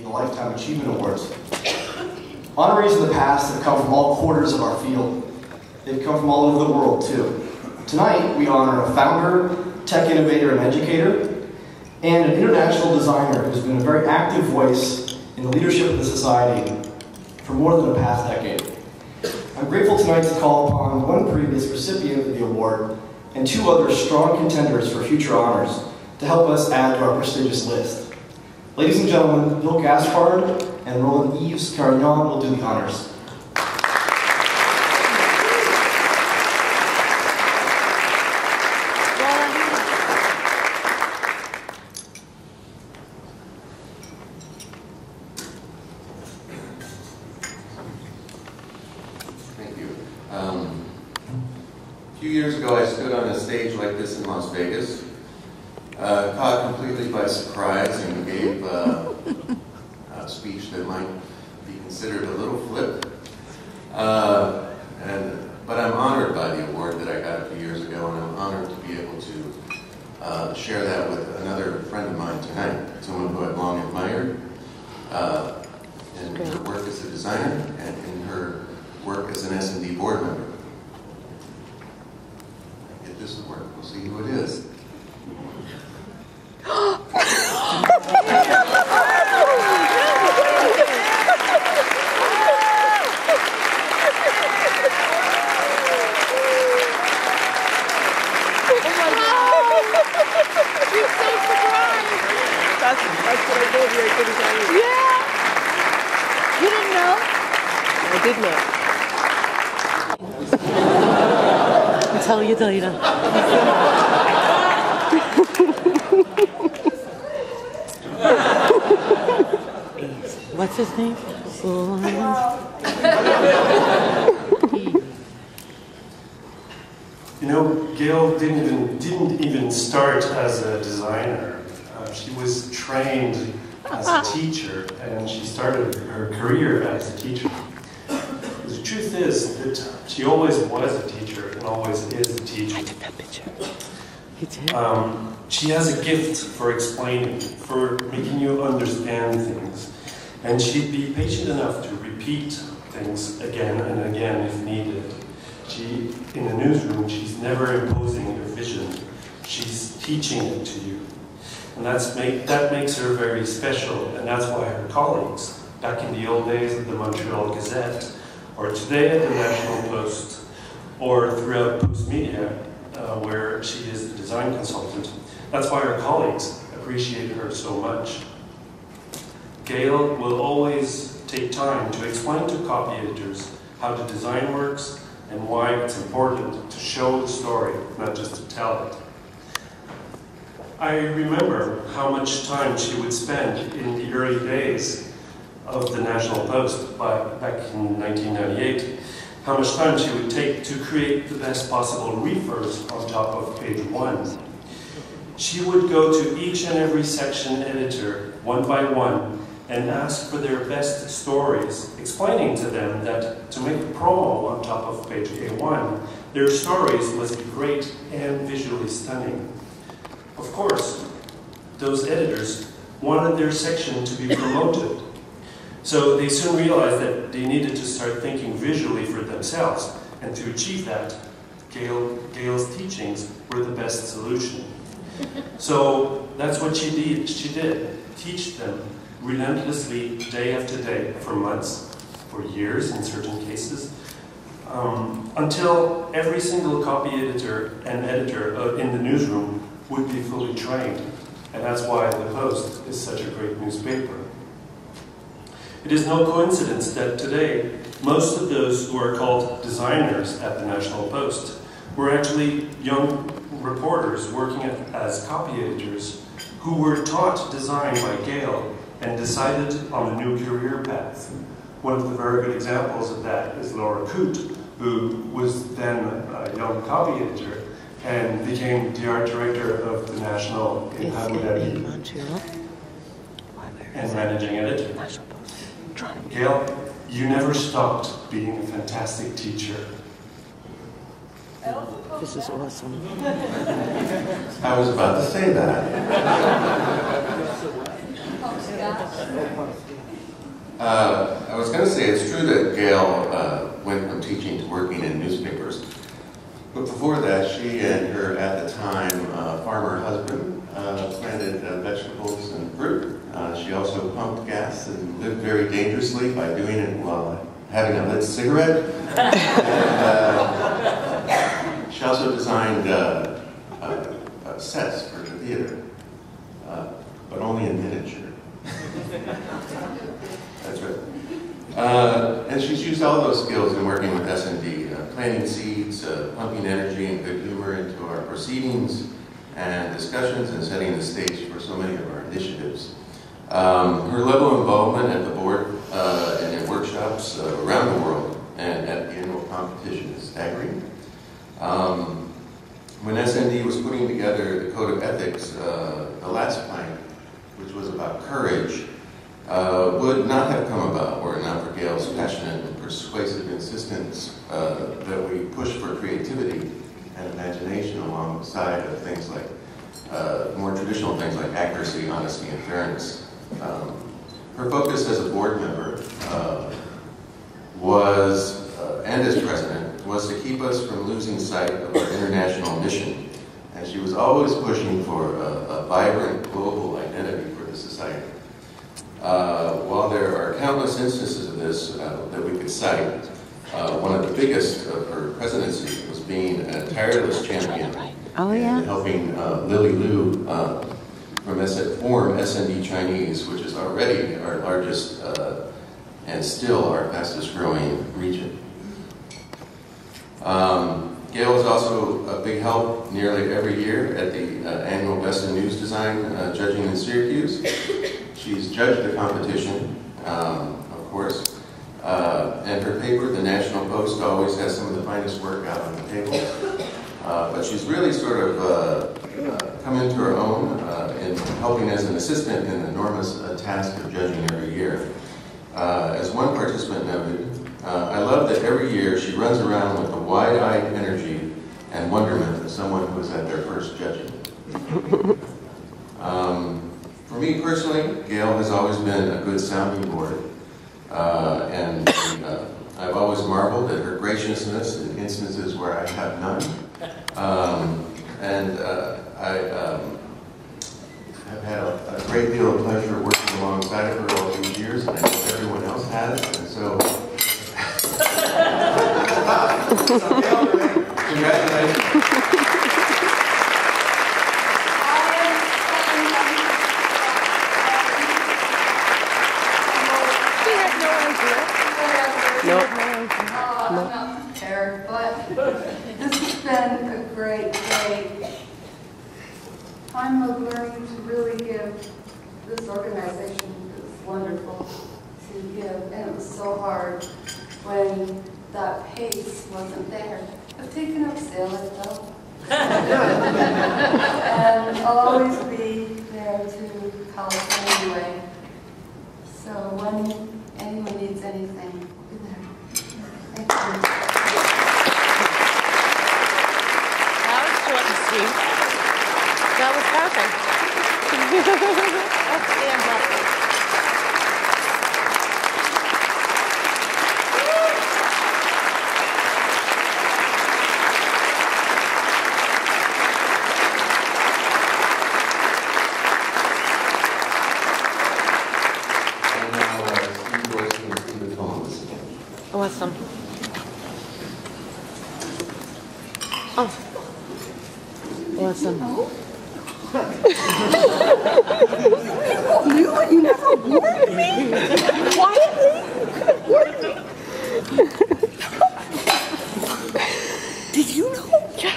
the Lifetime Achievement Awards. Honorees in the past have come from all quarters of our field. They've come from all over the world, too. Tonight, we honor a founder, tech innovator, and educator, and an international designer who's been a very active voice in the leadership of the society for more than the past decade. I'm grateful tonight to call upon one previous recipient of the award and two other strong contenders for future honors to help us add to our prestigious list. Ladies and gentlemen, Bill Gaspard and Roland Yves Carignan will do the honors. Thank you. A few years ago, I stood on a stage like this in Las Vegas, caught completely by surprise, and gave a speech that might be considered a little flip. But I'm honored by the award that I got a few years ago, and I'm honored to be able to share that with another friend of mine tonight, someone who I've long admired in her work as a designer and in her work as an SND board member. Get this to work, we'll see who it is. That's what I told you. I couldn't tell you. Yeah! You didn't know? I did know. I'll tell you later. What's his name? You know, Gayle didn't even start as a designer. She was trained as a teacher, and she started her career as a teacher. The truth is that she always was a teacher and always is a teacher. I took that picture. You did? She has a gift for explaining, for making you understand things. And she'd be patient enough to repeat things again and again if needed. In the newsroom, she's never imposing her vision. She's teaching it to you. And that makes her very special, and that's why her colleagues, back in the old days at the Montreal Gazette, or today at the National Post, or throughout Post Media, where she is the design consultant, that's why her colleagues appreciate her so much. Gayle will always take time to explain to copy editors how the design works and why it's important to show the story, not just to tell it. I remember how much time she would spend in the early days of the National Post back in 1998, how much time she would take to create the best possible reefers on top of page 1. She would go to each and every section editor, one by one, and ask for their best stories, explaining to them that to make a promo on top of page A1, their stories must be great and visually stunning. Of course, those editors wanted their section to be promoted, so they soon realized that they needed to start thinking visually for themselves, and to achieve that, Gayle's teachings were the best solution. So that's what she did, teach them relentlessly, day after day, for months, for years in certain cases, until every single copy editor and editor in the newsroom would be fully trained. And that's why the Post is such a great newspaper. It is no coincidence that today, most of those who are called designers at the National Post were actually young reporters working as copy editors who were taught design by Gayle and decided on a new career path. One of the very good examples of that is Laura Coote, who was then a young copy editor and became the art director of the National in Abu Dhabi and managing editor. Gayle, you never stopped being a fantastic teacher. This is awesome. I was about to say that. I was going to say it's true that Gayle went from teaching to working in newspapers. But before that, she and her, at the time, farmer husband planted vegetables and fruit. She also pumped gas and lived very dangerously by doing it while having a lit cigarette. And, she also designed sets for the theater, but only in miniature. That's right. And she's used all those skills in working with SND, planting seeds, pumping energy and good humor into our proceedings and discussions, and setting the stage for so many of our initiatives. Her level of involvement at the board and in workshops around the world and at the annual competition is staggering. When SND was putting together the Code of Ethics, the last plank, which was about courage, would not have come about were it not for Gayle's passionate and persuasive insistence that we push for creativity and imagination alongside of things like more traditional things like accuracy, honesty, and fairness. Her focus as a board member was, and as president, was to keep us from losing sight of our international mission. And she was always pushing for a vibrant global identity for the society. While there are countless instances of this that we could cite, one of the biggest of her presidency was being a tireless champion and helping Lily Liu form SND Chinese, which is already our largest and still our fastest growing region. Gayle is also a big help nearly every year at the annual Best in News Design judging in Syracuse. She's judged the competition, of course, and her paper, The National Post, always has some of the finest work out on the table. But she's really sort of come into her own in helping as an assistant in the enormous task of judging every year. As one participant noted, I love that every year she runs around with the wide-eyed energy and wonderment of someone who is at their first judging. For me personally, Gayle has always been a good sounding board, and I've always marveled at her graciousness in instances where I have none. I have had a great deal of pleasure working alongside of her all these years, and I know everyone else has, and so congratulations. I'm not prepared, but this has been a great time of learning to really give this organization. It's wonderful to give, and it was so hard when that pace wasn't there. I've taken up sailing though, and I'll always be there to help anyway. So when anyone needs anything, I'll be there. Thank you. That was short and sweet. That was perfect. Let's stand up. Awesome. Oh. Awesome. You never warned me? Quietly? Did you know? Yeah.